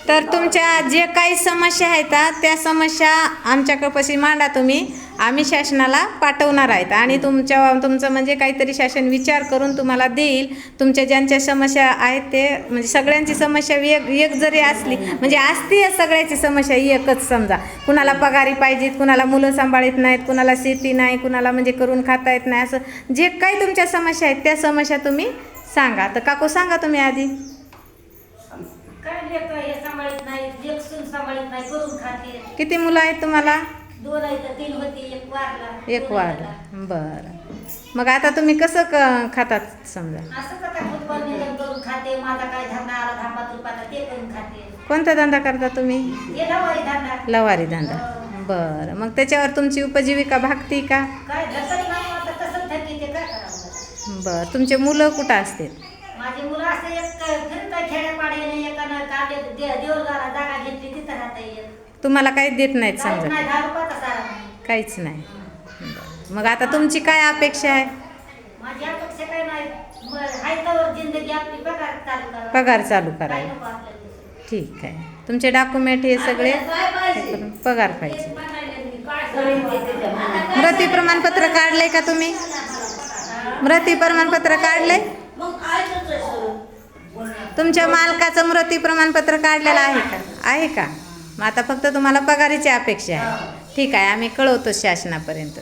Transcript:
तर तुमच्या जे काही समस्या आहेत त्या समस्या आमच्याकडपाशी मांडा तुम्ही. आम्ही शासनाला पाठवणार आहेत आणि तुमचं म्हणजे काहीतरी शासन विचार करून तुम्हाला देईल. तुमच्या ज्यांच्या समस्या आहेत ते म्हणजे सगळ्यांची समस्या एक जरी असली म्हणजे असती सगळ्याची समस्या एकच समजा. कुणाला पगारी पाहिजेत, कुणाला मुलं सांभाळत नाहीत, कुणाला शेती नाही, कुणाला म्हणजे करून खाता येत नाही, असं जे काही तुमच्या समस्या आहेत त्या समस्या तुम्ही सांगा. तर काकू सांगा तुम्ही आधी. काय लेकरं हे सांभाळत नाही, लेक सून सांभाळत नाही, करून खाते. किती मुलं आहेत तुम्हाला? 2 आहेत, 3 होती, एक वारला. एक वाढला. बरं. मग आता तुम्ही कसं खातात समजा? असं कथा फुटबॉल निधन करून खाते. माझा काय धंदा आला 10-5 रुपयाचा ते करून खाते. कोणता धंदा करता तुम्ही? हे लवारी धंदा. लवारी धंदा. बरं. मग त्याच्यावर तुमची उपजीविका भागती का? काय धकत नाही आता तसंच थकी ते काय करावं. बरं. तुमचे मुलं कुठं असते? माझी मुलं असं एक फिरतं खेड्यापाड्याने एकानं काढले देऊळगाला जागा घेतली तिथं राहता येत. तुम्हाला काही देत नाहीत काहीच समजा? नाही, 10 रुपयाचा सारा नाही. काहीच नाही. बरं. मग आता तुमची काय अपेक्षा आहे? माझी अपेक्षा काय नाही, हायतावर जिंदगी आपली पगार चालू करा. पगार चालू काय करायला. नको आपल्याला दुसरं. ठीक आहे. तुमचे डॉक्युमेंट हे सगळे हे करून पगार पाहिजे. मृत्यू प्रमाणपत्र काढलंय का तुम्ही? मृत्यू प्रमाणपत्र काढलंय? तुमच्या मालकाचं मृत्यू प्रमाणपत्र काढलेलं आहे का? आहे का? मग आता फक्त तुम्हाला पगारीची अपेक्षा आहे. ठीक आहे, आम्ही कळवतो शासनापर्यंत.